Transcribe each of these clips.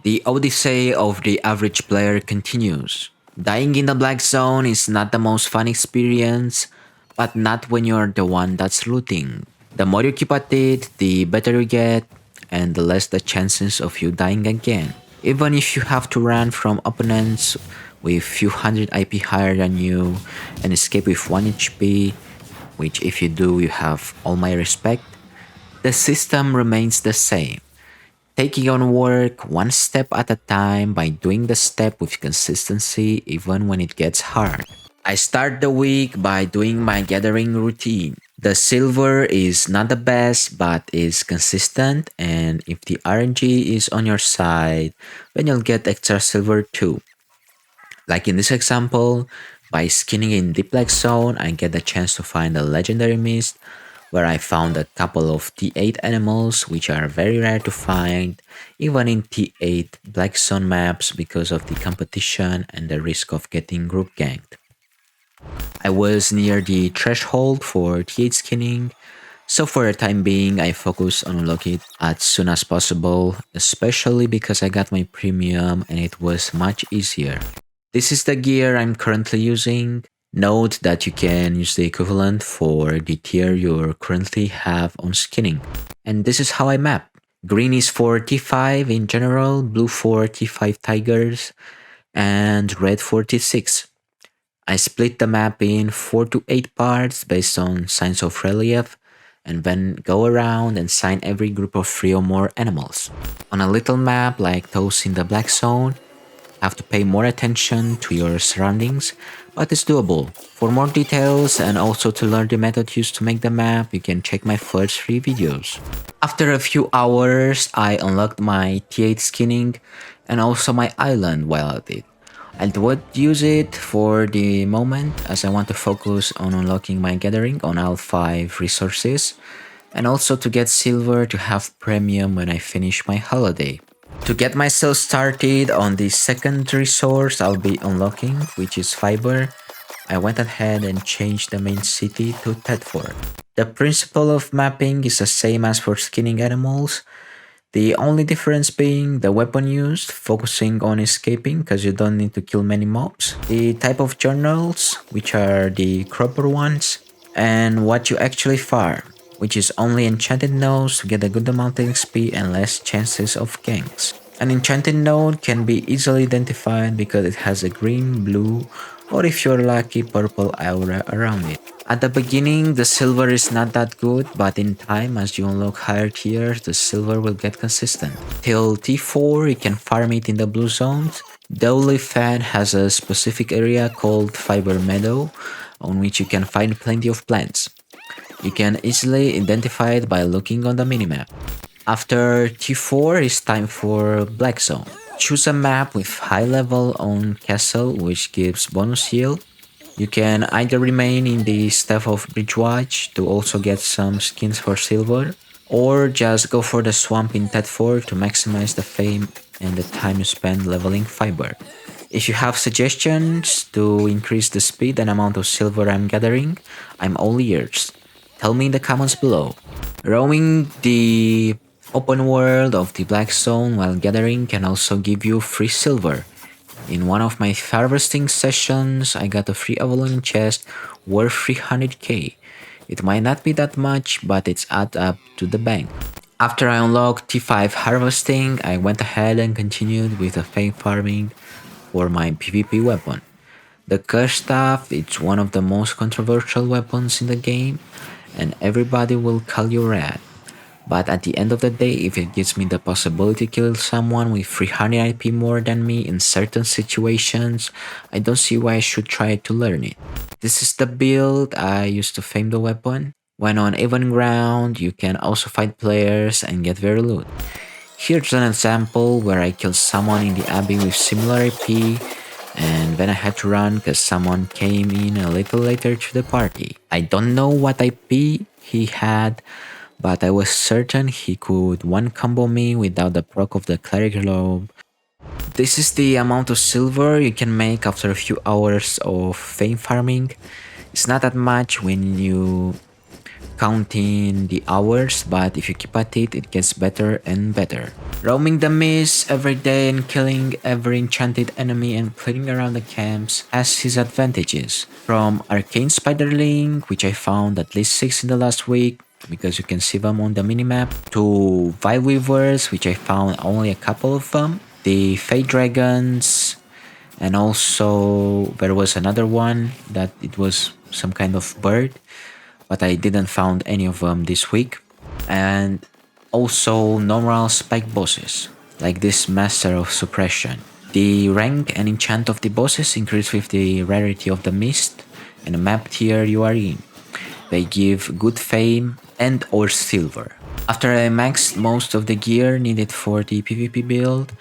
The odyssey of the average player continues. Dying in the black zone is not the most fun experience, but not when you're the one that's looting. The more you keep at it, the better you get, and the less the chances of you dying again. Even if you have to run from opponents with few hundred IP higher than you and escape with 1 HP, which if you do you have all my respect, the system remains the same. Taking on work one step at a time by doing the step with consistency even when it gets hard. I start the week by doing my gathering routine. The silver is not the best but is consistent, and if the RNG is on your side, then you'll get extra silver too. Like in this example, by skinning in Deep Black Zone, I get the chance to find a legendary mist where I found a couple of T8 animals which are very rare to find even in T8 Black Zone maps because of the competition and the risk of getting group ganked. I was near the threshold for T8 skinning, so for the time being I focus on unlocking it as soon as possible, especially because I got my premium and it was much easier. This is the gear I'm currently using. Note that you can use the equivalent for the tier you currently have on skinning. And this is how I map. Green is for T5 in general, blue for T5 tigers, and red for T6. I split the map in 4 to 8 parts based on signs of relief, and then go around and sign every group of 3 or more animals. On a little map like those in the black zone, have to pay more attention to your surroundings, but it's doable. For more details and also to learn the method used to make the map, you can check my first 3 videos. After a few hours, I unlocked my T8 skinning and also my island while at it. I would use it for the moment as I want to focus on unlocking my gathering on all 5 resources and also to get silver to have premium when I finish my holiday. To get myself started on the second resource I'll be unlocking, which is fiber, I went ahead and changed the main city to Tedford. The principle of mapping is the same as for skinning animals, the only difference being the weapon used, focusing on escaping because you don't need to kill many mobs, the type of journals, which are the cropper ones, and what you actually farm, which is only enchanted nodes to get a good amount of XP and less chances of ganks. An enchanted node can be easily identified because it has a green, blue, or if you're lucky, purple aura around it. At the beginning, the silver is not that good, but in time, as you unlock higher tiers, the silver will get consistent. Till T4, you can farm it in the blue zones. Dowley Fan has a specific area called Fiber Meadow, on which you can find plenty of plants. You can easily identify it by looking on the minimap. After T4, it's time for Black Zone. Choose a map with high level on castle, which gives bonus heal. You can either remain in the Staff of Bridgewatch to also get some skins for silver, or just go for the swamp in Tedford to maximize the fame and the time you spend leveling fiber. If you have suggestions to increase the speed and amount of silver I'm gathering, I'm all ears. Tell me in the comments below. Roaming the open world of the Black Zone while gathering can also give you free silver. In one of my harvesting sessions, I got a free Avalon chest worth 300k. It might not be that much, but it's add up to the bank. After I unlocked T5 harvesting, I went ahead and continued with the fame farming for my PvP weapon. The Curse Staff is one of the most controversial weapons in the game, and everybody will call you rad. But at the end of the day, if it gives me the possibility to kill someone with 300 IP more than me in certain situations, I don't see why I should try to learn it. This is the build I used to fame the weapon. When on even ground, you can also fight players and get very loot. Here's an example where I killed someone in the Abbey with similar IP, and then I had to run because someone came in a little later to the party. I don't know what IP he had, but I was certain he could one combo me without the proc of the Cleric Robe. This is the amount of silver you can make after a few hours of fame farming. It's not that much when you counting the hours, but if you keep at it, it gets better and better. Roaming the mist every day and killing every enchanted enemy and playing around the camps has its advantages. From Arcane Spiderling, which I found at least 6 in the last week, because you can see them on the minimap, to Vibe Weavers, which I found only a couple of them, the Fey Dragons, and also there was another one that it was some kind of bird, but I didn't found any of them this week. And also normal spike bosses, like this Master of Suppression. The rank and enchant of the bosses increase with the rarity of the mist and the map tier you are in. They give good fame and or silver. After I maxed most of the gear needed for the PvP build,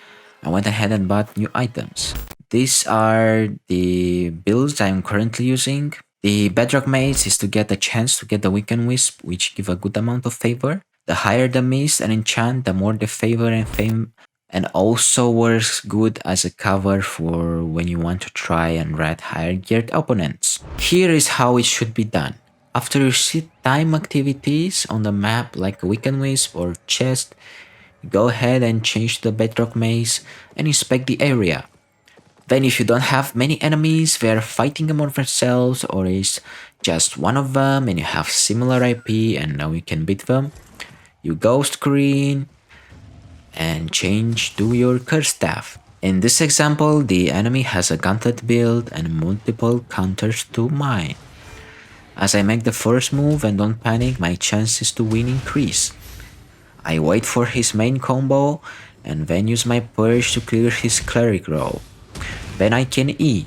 I went ahead and bought new items. These are the builds I am currently using. The Bedrock Maze is to get a chance to get the Weekend Wisp, which give a good amount of favor. The higher the mist and enchant, the more the favor and fame, and also works good as a cover for when you want to try and rat higher geared opponents. Here is how it should be done. After you see time activities on the map like a Weekend Wisp or chest, go ahead and change to the Bedrock Maze and inspect the area. Then if you don't have many enemies, they're fighting among themselves or is just one of them and you have similar IP and now you can beat them, you go screen and change to your curse staff. In this example, the enemy has a gauntlet build and multiple counters to mine. As I make the first move and don't panic, my chances to win increase. I wait for his main combo and then use my purge to clear his cleric row. Then I can E.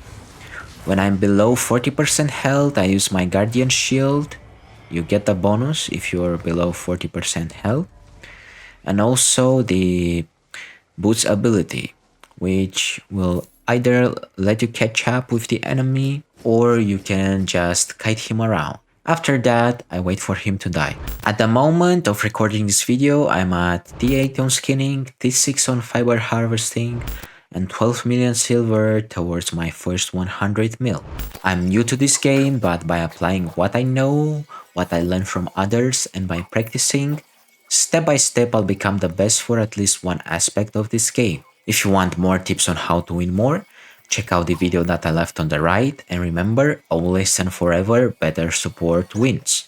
When I'm below 40% health, I use my Guardian Shield. You get a bonus if you're below 40% health. And also the Boots ability, which will either let you catch up with the enemy or you can just kite him around. After that, I wait for him to die. At the moment of recording this video, I'm at T8 on skinning, T6 on fiber harvesting, and 12 million silver towards my first 100 mil. I'm new to this game, but by applying what I know, what I learned from others, and by practicing, step by step I'll become the best for at least one aspect of this game. If you want more tips on how to win more, check out the video that I left on the right, and remember, always and forever, better support wins.